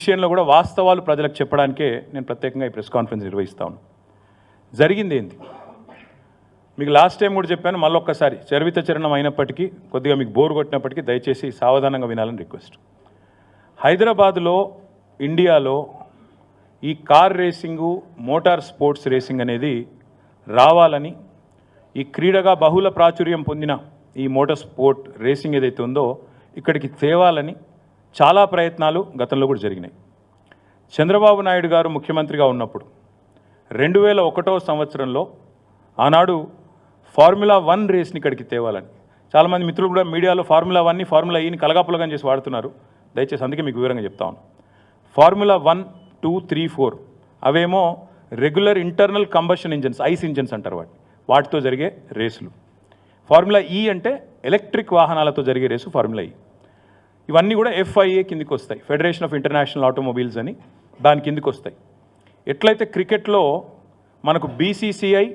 విషయంలో కూడా వాస్తవాలు ప్రజలకు చెప్పడానికే నేను ప్రత్యేకంగా ఈ ప్రెస్ కాన్ఫరెన్స్ నిర్వహిస్తాను. జరిగింది ఏంటి మీకు లాస్ట్ టైం కూడా చెప్పాను, మళ్ళొక్కసారి చరివిత చరణం అయినప్పటికీ కొద్దిగా మీకు బోర్ కొట్టినప్పటికీ దయచేసి సావధానంగా వినాలని రిక్వెస్ట్. హైదరాబాదులో ఇండియాలో ఈ car racing motor sports racing అనేది రావాలని, ఈ క్రీడగా బహుళ ప్రాచుర్యం పొందిన ఈ మోటార్ స్పోర్ట్ రేసింగ్ ఏదైతే ఉందో ఇక్కడికి తేవాలని చాలా ప్రయత్నాలు గతంలో కూడా జరిగినాయి. చంద్రబాబు నాయుడు గారు ముఖ్యమంత్రిగా ఉన్నప్పుడు 2001వ సంవత్సరంలో ఆనాడు ఫార్ములా 1 రేస్ని ఇక్కడికి తేవాలని చాలామంది మిత్రులు కూడా మీడియాలో ఫార్ములా 1ని ఫార్ములా ఈని కలగాపులగా చేసి వాడుతున్నారు. దయచేసి అందుకే మీకు వివరంగా చెప్తా ఉన్నాను. ఫార్ములా 1, 2, 3, 4 అవేమో regular internal combustion engines, ice engines అంటారు వాటితో జరిగే రేసులు. ఫార్ములా ఈ అంటే ఎలక్ట్రిక్ వాహనాలతో జరిగే రేసు ఫార్ములా ఈ. ఇవన్నీ కూడా FIA కిందికి వస్తాయి, ఫెడరేషన్ ఆఫ్ ఇంటర్నేషనల్ ఆటోమొబైల్స్ అని దాని కిందికి వస్తాయి. ఎట్లయితే క్రికెట్లో మనకు BCCI,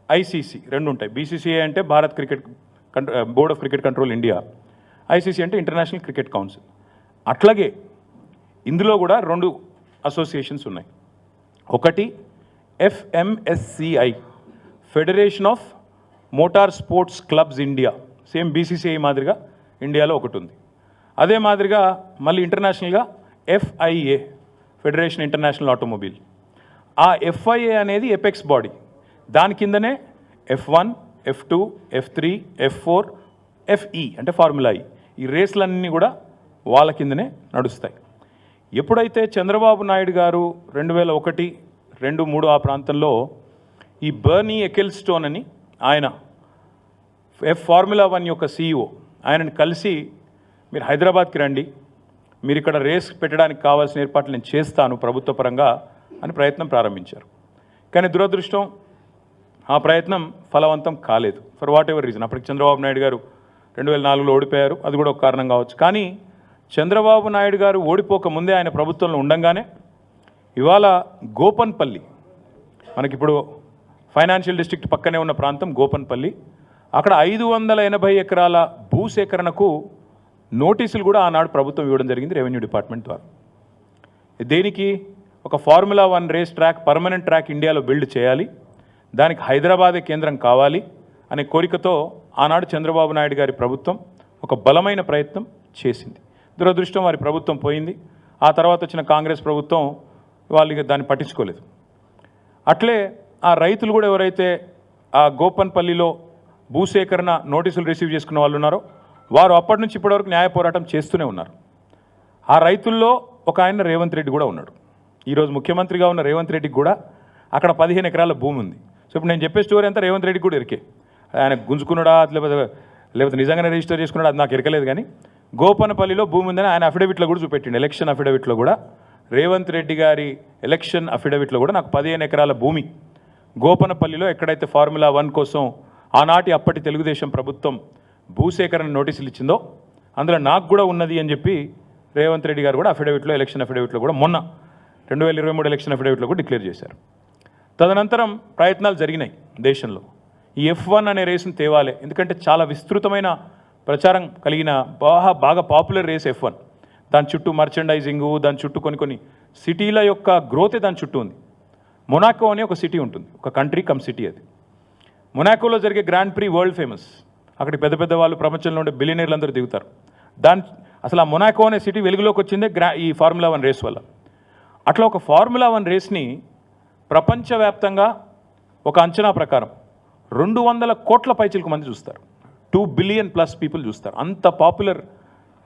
ICC రెండు ఉంటాయి. BCCI అంటే Bharat cricket board of cricket control India, ICC అంటే ఇంటర్నేషనల్ క్రికెట్ కౌన్సిల్. అట్లాగే ఇందులో కూడా 2 అసోసియేషన్స్ ఉన్నాయి. ఒకటి FMSCI, federation of motor sports clubs India, same BCCI మాదిరిగా ఇండియాలో ఒకటి ఉంది. అదే మాదిరిగా మళ్ళీ ఇంటర్నేషనల్గా FIA, ఫెడరేషన్ ఇంటర్నేషనల్ ఆటోమొబైల్. ఆ FIA అనేది ఎపెక్స్ బాడీ, దాని కిందనే F1, F2, F3, F4, FE అంటే ఫార్ములా ఈ. ఈ రేసులన్నీ కూడా వాళ్ళ కిందనే నడుస్తాయి. ఎప్పుడైతే చంద్రబాబు నాయుడు గారు 2001, 2, 3 ఆ ప్రాంతంలో ఈ బర్నీ ఎకెల్స్టోన్ అని ఆయన ఫార్ములా 1 యొక్క CEO ఆయనని కలిసి మీరు హైదరాబాద్కి రండి, మీరు ఇక్కడ రేస్ పెట్టడానికి కావాల్సిన ఏర్పాట్లు నేను చేస్తాను ప్రభుత్వ పరంగా అని ప్రయత్నం ప్రారంభించారు. కానీ దురదృష్టం ఆ ప్రయత్నం ఫలవంతం కాలేదు, ఫర్ వాట్ ఎవర్ రీజన్. అప్పటికి చంద్రబాబు నాయుడు గారు 2004లో ఓడిపోయారు, అది కూడా ఒక కారణం కావచ్చు. కానీ చంద్రబాబు నాయుడు గారు ఓడిపోక ముందే ఆయన ప్రభుత్వంలో ఉండంగానే ఇవాళ గోపన్పల్లి, మనకిప్పుడు ఫైనాన్షియల్ డిస్ట్రిక్ట్ పక్కనే ఉన్న ప్రాంతం గోపన్పల్లి, అక్కడ 580 ఎకరాల భూసేకరణకు నోటీసులు కూడా ఆనాడు ప్రభుత్వం ఇవ్వడం జరిగింది రెవెన్యూ డిపార్ట్మెంట్ ద్వారా. దేనికి? ఒక formula 1 race track, permanent track ఇండియాలో బిల్డ్ చేయాలి, దానికి హైదరాబాదే కేంద్రం కావాలి అనే కోరికతో ఆనాడు చంద్రబాబు నాయుడు గారి ప్రభుత్వం ఒక బలమైన ప్రయత్నం చేసింది. దురదృష్టం వారి ప్రభుత్వం పోయింది. ఆ తర్వాత వచ్చిన కాంగ్రెస్ ప్రభుత్వం వాళ్ళు దాన్ని పట్టించుకోలేదు. అట్లే ఆ రైతులు కూడా ఎవరైతే ఆ గోపన్పల్లిలో భూసేకరణ నోటీసులు రిసీవ్ చేసుకున్న వాళ్ళు ఉన్నారో వారు అప్పటి నుంచి ఇప్పటివరకు న్యాయ పోరాటం చేస్తూనే ఉన్నారు. ఆ రైతుల్లో ఒక ఆయన రేవంత్ రెడ్డి కూడా ఉన్నాడు. ఈరోజు ముఖ్యమంత్రిగా ఉన్న రేవంత్ రెడ్డికి కూడా అక్కడ 15 ఎకరాల భూమి ఉంది. సో ఇప్పుడు నేను చెప్పే స్టోరీ అంతా రేవంత్ రెడ్డికి కూడా ఎరికే. ఆయన గుంజుకున్నాడా లేకపోతే నిజంగానే రిజిస్టర్ చేసుకున్నాడా అది నాకు ఎరకలేదు. కానీ గోపనపల్లిలో భూమి ఉందని ఆయన అఫిడవిట్లో కూడా చూపెట్టిండు. ఎలక్షన్ అఫిడవిట్లో కూడా రేవంత్ రెడ్డి గారి ఎలక్షన్ అఫిడవిట్లో కూడా నాకు 15 ఎకరాల భూమి గోపనపల్లిలో ఎక్కడైతే ఫార్ములా 1 కోసం ఆనాటి అప్పటి తెలుగుదేశం ప్రభుత్వం భూసేకరణ నోటీసులు ఇచ్చిందో అందులో నాకు కూడా ఉన్నది అని చెప్పి రేవంత్ రెడ్డి గారు కూడా అఫిడవిట్లో, ఎలక్షన్ అఫిడవిట్లో కూడా మొన్న 2023 ఎలక్షన్ అఫిడవిట్లో కూడా డిక్లేర్ చేశారు. తదనంతరం ప్రయత్నాలు జరిగినాయి దేశంలో. ఈ F1 అనే రేసును తేవాలి, ఎందుకంటే చాలా విస్తృతమైన ప్రచారం కలిగిన బాగా పాపులర్ రేస్ F1. దాని చుట్టూ మర్చెండైజింగు, దాని చుట్టూ కొన్ని సిటీల యొక్క గ్రోతే దాని చుట్టూ ఉంది. మొనాకో అనే ఒక సిటీ ఉంటుంది, ఒక కంట్రీ కమ్ సిటీ. అది మొనాకోలో జరిగే గ్రాండ్ ప్రీ వరల్డ్ ఫేమస్. అక్కడికి పెద్ద పెద్ద వాళ్ళు ప్రపంచంలో ఉండే బిలియనీర్లు అందరూ దిగుతారు. అసలు ఆ మొనాకో అనే సిటీ వెలుగులోకి వచ్చిందే ఈ ఫార్ములా 1 రేస్ వల్ల. అట్లా ఒక ఫార్ములా 1 రేస్ని ప్రపంచవ్యాప్తంగా ఒక అంచనా ప్రకారం 200 కోట్ల పైచిలకు మంది చూస్తారు. 2 బిలియన్ ప్లస్ పీపుల్ చూస్తారు. అంత popular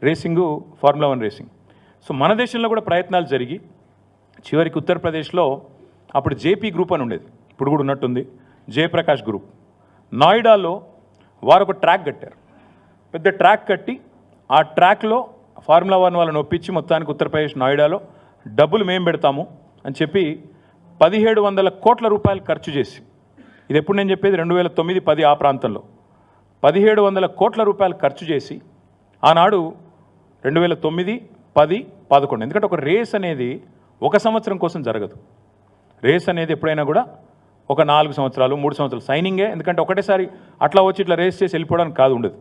racing formula 1 racing. So మన దేశంలో కూడా ప్రయత్నాలు జరిగి చివరికి ఉత్తరప్రదేశ్లో అప్పుడు JP గ్రూప్ అని ఉండేది, ఇప్పుడు కూడా ఉన్నట్టుంది, జయప్రకాష్ గ్రూప్, నోయిడాలో వారు ఒక ట్రాక్ కట్టారు. పెద్ద ట్రాక్ కట్టి ఆ ట్రాక్లో ఫార్ములా 1 వాళ్ళని ఒప్పించి మొత్తానికి ఉత్తరప్రదేశ్ నోయిడాలో డబ్బులు మేము పెడతాము అని చెప్పి 1700 కోట్ల రూపాయలు ఖర్చు చేసి, ఇది ఎప్పుడు నేను చెప్పేది 2009-10 ఆ ప్రాంతంలో 1700 కోట్ల రూపాయలు ఖర్చు చేసి ఆనాడు 2009, 10, 11, ఎందుకంటే ఒక రేస్ అనేది 1 సంవత్సరం కోసం జరగదు. రేస్ అనేది ఎప్పుడైనా కూడా ఒక 4 సంవత్సరాలు 3 సంవత్సరాలు సైనింగే. ఎందుకంటే ఒకటేసారి అట్లా వచ్చి ఇట్లా రేస్ చేసి వెళ్ళిపోవడానికి కాదు, ఉండదు.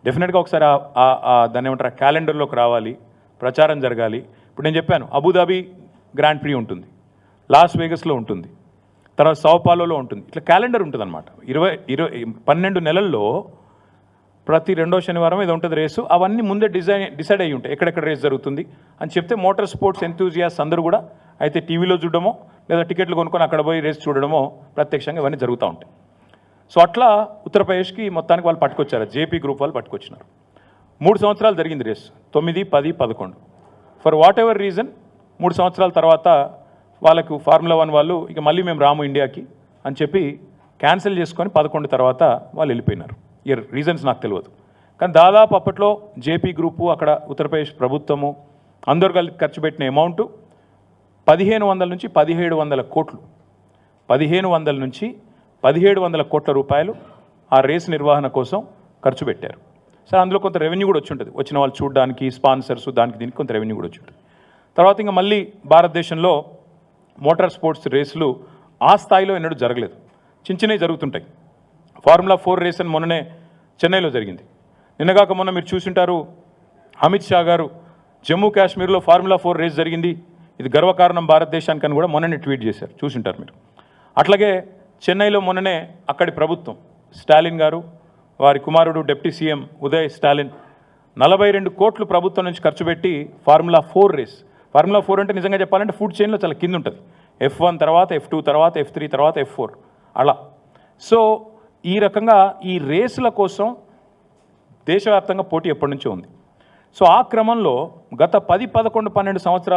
డెఫినెట్గా ఒకసారి దాన్ని ఏమంటారు క్యాలెండర్లోకి రావాలి, ప్రచారం జరగాలి, ఇప్పుడు నేను చెప్పాను అబుదాబి గ్రాండ్ ప్రీ ఉంటుంది, లాస్ వేగస్లో ఉంటుంది, తర్వాత సౌపాలోలో ఉంటుంది. ఇట్లా క్యాలెండర్ ఉంటుంది అనమాట. 12 నెలల్లో ప్రతి రెండో శనివారం ఇది ఉంటుంది రేసు. అవన్నీ ముందే డిసైడ్ అయ్యి ఉంటాయి ఎక్కడెక్కడ రేస్ జరుగుతుంది అని చెప్తే మోటార్ స్పోర్ట్స్ ఎంతూజియాస్ అందరూ కూడా అయితే టీవీలో చూడడమో లేదా టికెట్లు కొనుక్కొని అక్కడ పోయి రేస్ చూడడమో ప్రత్యక్షంగా ఇవన్నీ జరుగుతూ ఉంటాయి. సో అట్లా ఉత్తరప్రదేశ్కి మొత్తానికి వాళ్ళు పట్టుకొచ్చారు, జేపీ గ్రూప్ వాళ్ళు పట్టుకొచ్చినారు. 3 సంవత్సరాలు జరిగింది race, 9, 10, 11. For whatever reason 3 సంవత్సరాల తర్వాత వాళ్ళకు ఫార్ములా 1 వాళ్ళు ఇక మళ్ళీ మేము రాము ఇండియాకి అని చెప్పి క్యాన్సిల్ చేసుకొని 11 తర్వాత వాళ్ళు వెళ్ళిపోయినారు. ఈ రీజన్స్ నాకు తెలియదు, కానీ దాదాపు అప్పట్లో జేపీ గ్రూపు అక్కడ ఉత్తరప్రదేశ్ ప్రభుత్వము అందరు కలిసి ఖర్చు పెట్టిన అమౌంట్ 1500 నుంచి 1700 కోట్లు, 1500 నుంచి 1700 కోట్ల రూపాయలు ఆ రేస్ నిర్వహణ కోసం ఖర్చు పెట్టారు. సరే, అందులో కొంత రెవెన్యూ కూడా వచ్చి ఉంటుంది, వచ్చిన వాళ్ళు చూడడానికి స్పాన్సర్స్ దానికి దీనికి కొంత రెవెన్యూ కూడా వచ్చి ఉంటుంది. తర్వాత ఇంకా మళ్ళీ భారతదేశంలో మోటార్ స్పోర్ట్స్ రేసులు ఆ స్థాయిలో ఎన్నడూ జరగలేదు, చిన్నవి జరుగుతుంటాయి. ఫార్ములా 4 రేస్ అని మొన్ననే చెన్నైలో జరిగింది. నిన్నగాక మొన్న మీరు చూసింటారు, అమిత్ షా గారు జమ్మూ కాశ్మీర్లో ఫార్ములా 4 రేస్ జరిగింది, ఇది గర్వకారణం భారతదేశానికి అని కూడా మొన్ననే ట్వీట్ చేశారు, చూసింటారు మీరు. అట్లాగే చెన్నైలో మొన్ననే అక్కడి ప్రభుత్వం స్టాలిన్ గారు, వారి కుమారుడు డిప్యూటీ సీఎం ఉదయ్ స్టాలిన్ 42 కోట్లు ప్రభుత్వం నుంచి ఖర్చు పెట్టి ఫార్ములా 4 రేస్. ఫార్ములా 4 అంటే నిజంగా చెప్పాలంటే ఫుడ్ చైన్లో చాలా కింద ఉంటుంది, F1 తర్వాత F2 తర్వాత F3 తర్వాత F4 అలా. సో ఈ రకంగా ఈ రేసుల కోసం దేశవ్యాప్తంగా పోటీ ఎప్పటి నుంచో ఉంది. సో ఆ క్రమంలో గత 10, 11, 12 సంవత్సరాలు